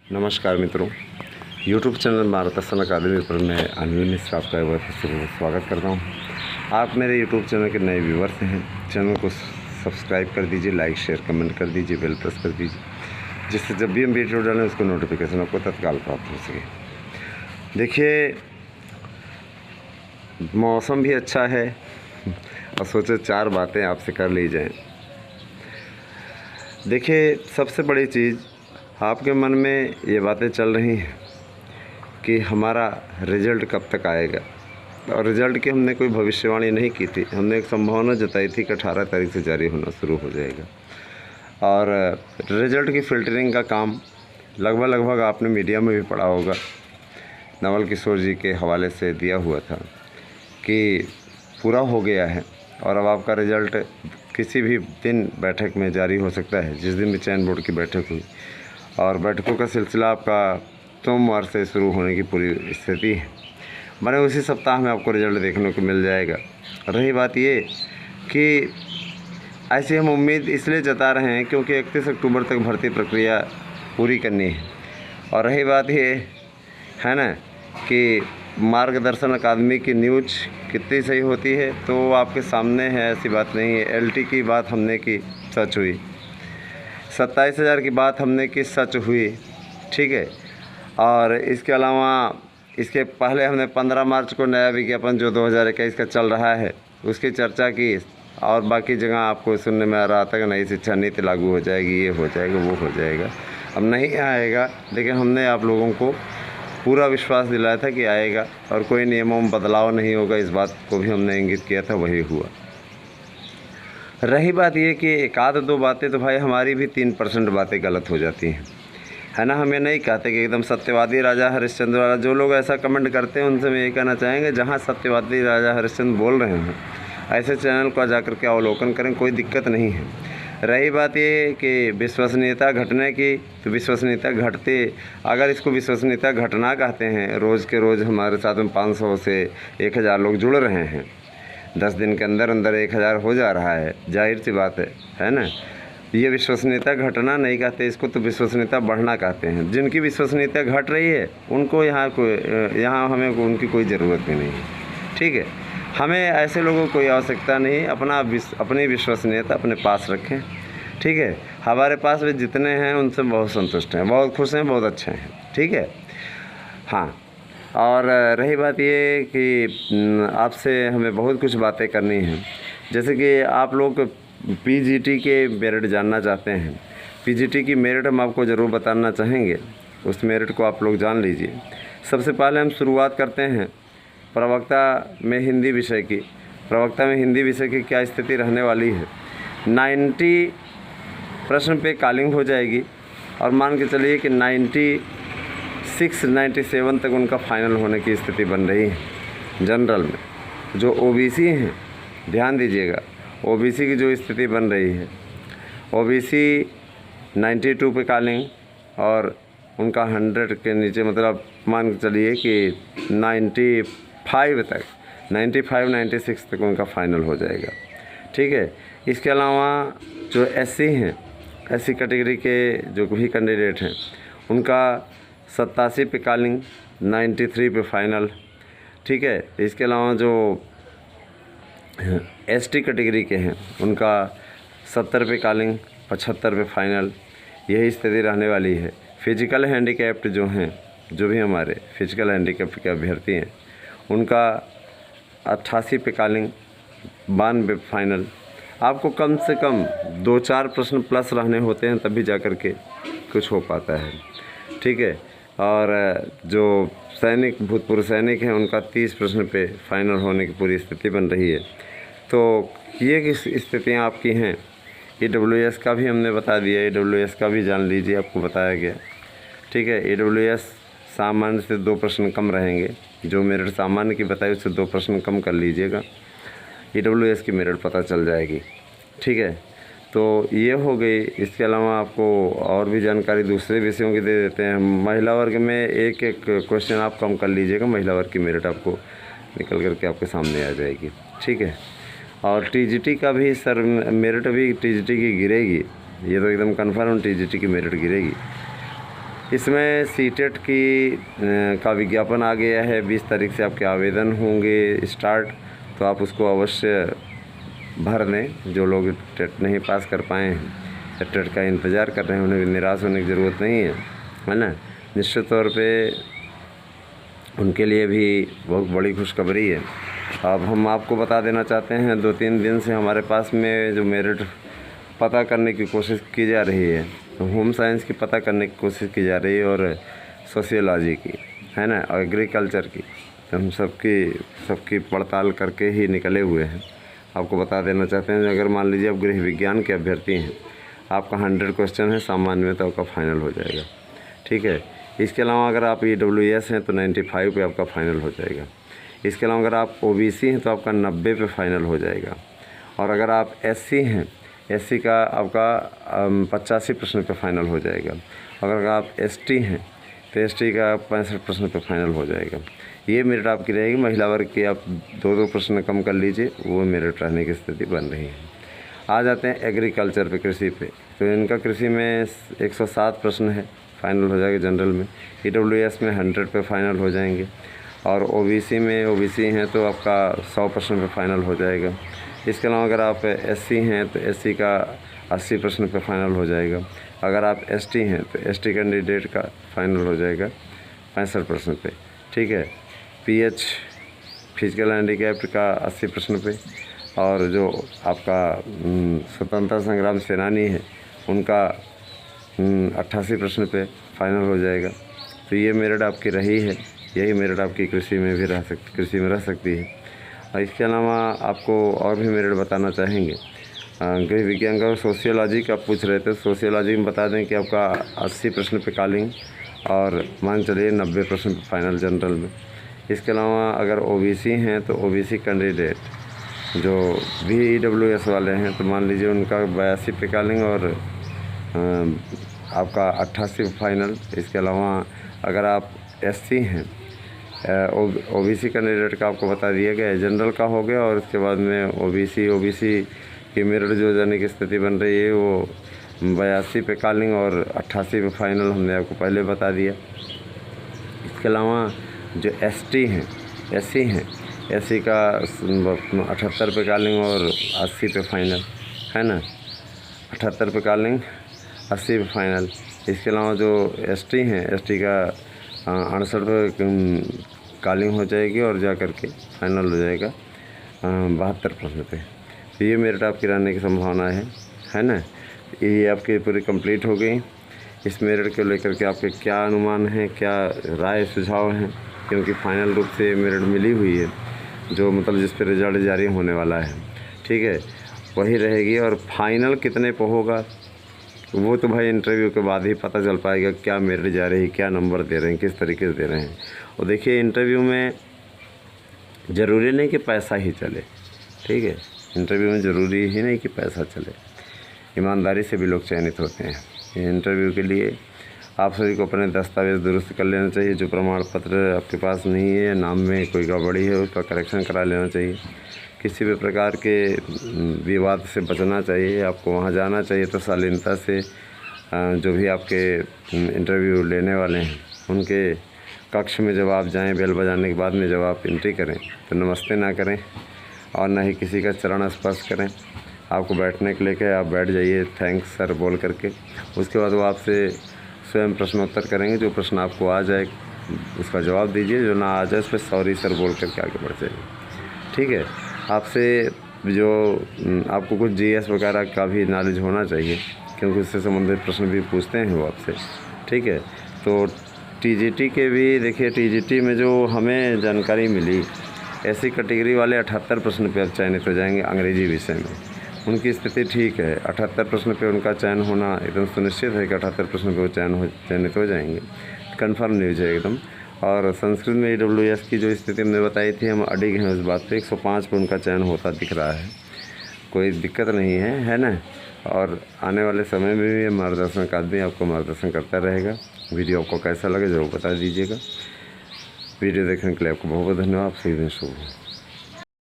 नमस्कार मित्रों, YouTube channel मार्गदर्शन अकादमी पर मैं अनिल मिश्रा आपका एक बार फिर से स्वागत करता हूँ। आप मेरे YouTube चैनल के नए व्यूवर्स हैं, चैनल को सब्सक्राब कर दीजिए, लाइक शेयर कमेंट कर दीजिए, बेल प्रेस कर दीजिए, जिससे जब भी हम वीडियो डालें उसको नोटिफिकेशन आपको तत्काल प्राप्त हो सके। देखिए, मौसम भी अच्छा है और सोचे 4 बातें आपसे कर ली जाएँ। देखिए, सबसे बड़ी चीज़ आपके मन में ये बातें चल रही हैं कि हमारा रिज़ल्ट कब तक आएगा, और रिज़ल्ट की हमने कोई भविष्यवाणी नहीं की थी। हमने एक संभावना जताई थी कि 18 तारीख से जारी होना शुरू हो जाएगा, और रिज़ल्ट की फ़िल्टरिंग का काम लगभग आपने मीडिया में भी पढ़ा होगा, नवल किशोर जी के हवाले से दिया हुआ था कि पूरा हो गया है और अब आपका रिज़ल्ट किसी भी दिन बैठक में जारी हो सकता है। जिस दिन भी चयन बोर्ड की बैठक हुई, और बैठकों का सिलसिला आपका सोमवार से शुरू होने की पूरी स्थिति है, माने उसी सप्ताह में आपको रिज़ल्ट देखने को मिल जाएगा। रही बात ये कि ऐसी हम उम्मीद इसलिए जता रहे हैं क्योंकि 31 अक्टूबर तक भर्ती प्रक्रिया पूरी करनी है। और रही बात ये है ना कि मार्गदर्शन अकादमी की न्यूज़ कितनी सही होती है, तो वो आपके सामने है, ऐसी बात नहीं है। LT की बात हमने की, सच हुई। 27,000 की बात हमने की, सच हुई, ठीक है। और इसके अलावा इसके पहले हमने 15 मार्च को नया विज्ञापन जो 2021 का चल रहा है उसकी चर्चा की, और बाकी जगह आपको सुनने में आ रहा था कि नई शिक्षा नीति लागू हो जाएगी, ये हो जाएगा, वो हो जाएगा। अब नहीं आएगा, लेकिन हमने आप लोगों को पूरा विश्वास दिलाया था कि आएगा और कोई नियमों में बदलाव नहीं होगा। इस बात को भी हमने इंगित किया था, वही हुआ। रही बात ये कि एक आध 2 बातें तो भाई हमारी भी 3% बातें गलत हो जाती हैं, है ना। हमें नहीं कहते कि एकदम सत्यवादी राजा हरिश्चंद्र वाला। जो लोग ऐसा कमेंट करते हैं उनसे मैं ये कहना चाहेंगे, जहाँ सत्यवादी राजा हरिश्चंद्र बोल रहे हैं ऐसे चैनल को जाकर के अवलोकन करें, कोई दिक्कत नहीं है। रही बात ये कि विश्वसनीयता घटने की, तो विश्वसनीयता घटती, अगर इसको विश्वसनीयता घटना कहते हैं, रोज़ के रोज़ हमारे साथ में 500 से 1000 लोग जुड़ रहे हैं, 10 दिन के अंदर अंदर 1000 हो जा रहा है, जाहिर सी बात है ना। ये विश्वसनीयता घटना नहीं कहते इसको, तो विश्वसनीयता बढ़ना कहते हैं। जिनकी विश्वसनीयता घट रही है उनको यहाँ हमें उनकी कोई ज़रूरत भी नहीं है, ठीक है। हमें ऐसे लोगों को कोई आवश्यकता नहीं। अपनी विश्वसनीयता अपने पास रखें, ठीक है। हमारे पास भी जितने हैं उनसे बहुत संतुष्ट हैं, बहुत खुश हैं, बहुत अच्छे हैं, ठीक है। हाँ, और रही बात ये कि आपसे हमें बहुत कुछ बातें करनी हैं। जैसे कि आप लोग PGT के मेरिट जानना चाहते हैं। PGT की मेरिट हम आपको ज़रूर बताना चाहेंगे, उस मेरिट को आप लोग जान लीजिए। सबसे पहले हम शुरुआत करते हैं प्रवक्ता में हिंदी विषय की। प्रवक्ता में हिंदी विषय की क्या स्थिति रहने वाली है। 90 प्रश्न पे कॉलिंग हो जाएगी, और मान के चलिए कि 96, 97 तक उनका फाइनल होने की स्थिति बन रही है। जनरल में जो OBC हैं, ध्यान दीजिएगा, OBC की जो स्थिति बन रही है, OBC 92 पे कॉलिंग, और उनका 100 के नीचे, मतलब मान के चलिए कि 95 तक, 95, 96 तक उनका फाइनल हो जाएगा, ठीक है। इसके अलावा जो SC हैं, SC कैटेगरी के जो भी कैंडिडेट हैं, उनका 87 पे कॉलिंग, 93 पे फाइनल, ठीक है। इसके अलावा जो ST कैटेगरी के हैं उनका 70 पे कॉलिंग, 75 पे फाइनल, यही स्थिति रहने वाली है। फिजिकल हैंडीकैप्ड जो हैं, जो भी हमारे फिजिकल हैंडीकैप्ड के अभ्यर्थी हैं, उनका 88 पे कॉलिंग, 92 फाइनल। आपको कम से कम 2-4 प्रश्न प्लस रहने होते हैं, तभी जा कर के कुछ हो पाता है, ठीक है। और जो सैनिक, भूतपूर्व सैनिक हैं, उनका 30 प्रश्न पे फाइनल होने की पूरी स्थिति बन रही है। तो ये किस स्थितियाँ आपकी हैं। EWS का भी हमने बता दिया, EWS का भी जान लीजिए, आपको बताया गया, ठीक है। EWS सामान्य से 2 प्रश्न कम रहेंगे, जो मेरिट सामान्य की बताई उससे 2 प्रश्न कम कर लीजिएगा, EWS की मेरिट पता चल जाएगी, ठीक है। तो ये हो गई। इसके अलावा आपको और भी जानकारी दूसरे विषयों की दे देते हैं। महिला वर्ग में एक क्वेश्चन आप कम कर लीजिएगा, महिला वर्ग की मेरिट आपको निकल करके आपके सामने आ जाएगी, ठीक है। और TGT का भी सर मेरिट भी TGT की गिरेगी, ये तो एकदम कन्फर्म TGT की मेरिट गिरेगी। इसमें सीटेट का विज्ञापन आ गया है। 20 तारीख से आपके आवेदन होंगे स्टार्ट, तो आप उसको अवश्य भर दें। जो लोग टेट नहीं पास कर पाए हैं या टेट का इंतज़ार कर रहे हैं, उन्हें निराश होने की ज़रूरत नहीं है ना। निश्चित तौर पे उनके लिए भी बहुत बड़ी खुशखबरी है। अब हम आपको बता देना चाहते हैं, 2-3 दिन से हमारे पास में जो मेरिट पता करने की कोशिश की जा रही है, होम साइंस की पता करने की कोशिश की जा रही है और सोशियोलॉजी की, है ना, और एग्रीकल्चर की, तो हम सबकी पड़ताल करके ही निकले हुए हैं। आपको बता देना चाहते हैं, अगर मान लीजिए आप गृह विज्ञान के अभ्यर्थी हैं, आपका 100 क्वेश्चन है, सामान्य में तो आपका फाइनल हो जाएगा, ठीक है। इसके अलावा अगर आप EWS हैं तो 95 पे आपका फ़ाइनल हो जाएगा। इसके अलावा अगर आप OBC हैं तो आपका 90 पे फ़ाइनल हो जाएगा। और अगर आप SC हैं, SC का आपका 85 प्रश्न पे फ़ाइनल हो जाएगा। अगर आप ST हैं तो ST का 65 प्रश्न पे फ़ाइनल हो जाएगा। ये मेरिट आपकी रहेगी। महिला वर्ग की आप 2-2 प्रश्न कम कर लीजिए, वो मेरिट रहने की स्थिति बन रही है। आ जाते हैं एग्रीकल्चर पे, कृषि पे। तो इनका कृषि में 107 प्रश्न है, फाइनल हो जाएगा जनरल में। EWS में 100 पे फाइनल हो जाएंगे। और OBC में OBC हैं तो आपका 100 प्रश्न पे फाइनल हो जाएगा। इसके अलावा अगर आप SC हैं तो SC का 80 प्रश्न पे फाइनल हो जाएगा। अगर आप ST हैं तो ST कैंडिडेट का फाइनल हो जाएगा 65 प्रश्न पे, ठीक है। PH फिजिकल हैंडीकैप्ड का 80 प्रश्न पे, और जो आपका स्वतंत्रता संग्राम सेनानी है उनका 88 प्रश्न पे फाइनल हो जाएगा। तो ये मेरिट आपकी रही है, यही मेरिट आपकी कृषि में भी रह सकती है। और इसके अलावा आपको और भी मेरिट बताना चाहेंगे। गृह विज्ञान का सोशियोलॉजी का पूछ रहे थे, सोशियोलॉजी में बता दें कि आपका 80 प्रश्न पे कॉलिंग और मान चलिए 90 प्रश्न पे फाइनल जनरल में। इसके अलावा अगर OBC हैं तो OBC कैंडिडेट जो भी EWS वाले हैं तो मान लीजिए उनका 82 पे कॉलिंग और आपका 88 फाइनल। इसके अलावा अगर आप SC हैं, OBC कैंडिडेट का आपको बता दिया गया है, जनरल का हो गया। और उसके बाद में OBC की मेरिट जो जाने की स्थिति बन रही है वो 82 पे कॉलिंग और 88 पे फाइनल, हमने आपको पहले बता दिया। इसके अलावा जो ST हैं, SC हैं, SC का 78 पे कॉलिंग और 80 पे फाइनल, है ना, 78 पे कॉलिंग 80 पे फाइनल। इसके अलावा जो ST हैं, ST का 68 पे कॉलिंग हो जाएगी और जा कर के फाइनल हो जाएगा 72 प्रश्न पे। तो ये मेरिट आपकी रहने की संभावना है ना। ये आपकी पूरी कंप्लीट हो गई। इस मेरिट को लेकर के आपके क्या अनुमान हैं, क्या राय सुझाव हैं, क्योंकि फाइनल रूप से मेरिट मिली हुई है, जो मतलब जिस पर रिजल्ट जारी होने वाला है, ठीक है, वही रहेगी। और फाइनल कितने पे होगा वो तो भाई इंटरव्यू के बाद ही पता चल पाएगा, क्या मेरिट जा रही है, क्या नंबर दे रहे हैं, किस तरीके से दे रहे हैं। और देखिए इंटरव्यू में ज़रूरी नहीं कि पैसा ही चले, ठीक है, इंटरव्यू में ज़रूरी ही नहीं कि पैसा चले, ईमानदारी से भी लोग चयनित होते हैं। इंटरव्यू के लिए आप सभी को अपने दस्तावेज़ दुरुस्त कर लेना चाहिए। जो प्रमाण पत्र आपके पास नहीं है, नाम में कोई गड़बड़ी है, उसका करेक्शन करा लेना चाहिए। किसी भी प्रकार के विवाद से बचना चाहिए। आपको वहाँ जाना चाहिए तो शालीनता से जो भी आपके इंटरव्यू लेने वाले हैं उनके कक्ष में जब आप जाएँ, बेल बजाने के बाद में जब आप एंट्री करें तो नमस्ते ना करें और ना ही किसी का चरण स्पर्श करें। आपको बैठने के लिए क्या, आप बैठ जाइए थैंक्स सर बोल करके। उसके बाद वो आपसे स्वयं प्रश्नोत्तर करेंगे। जो प्रश्न आपको आ जाए उसका जवाब दीजिए, जो ना आ जाए उस पर सॉरी सर बोल करके आगे बढ़ जाइए, ठीक है। आपसे जो आपको कुछ GS वगैरह का भी नॉलेज होना चाहिए, क्योंकि उससे संबंधित प्रश्न भी पूछते हैं वो आपसे, ठीक है। तो TGT के भी देखिए, TGT में जो हमें जानकारी मिली, ऐसी कैटेगरी वाले 78 प्रश्न पे अब चयनित हो जाएंगे अंग्रेजी विषय में। उनकी स्थिति ठीक है, 78 प्रश्न पे उनका चयन होना एकदम सुनिश्चित है कि 78 प्रश्न पे वो चयनित हो जाएंगे, कन्फर्म न्यूज है एकदम। और संस्कृत में EWS की जो स्थिति हमने बताई थी, हम अडिग हैं उस बात पे, 105 पे उनका चयन होता दिख रहा है, कोई दिक्कत नहीं है ना। और आने वाले समय में भी मार्गदर्शन आदमी आपको मार्गदर्शन करता रहेगा। वीडियो आपको कैसा लगे ज़रूर बता दीजिएगा। वीडियो देखने के लिए आपको बहुत बहुत धन्यवाद। सही दिन शुभ हो।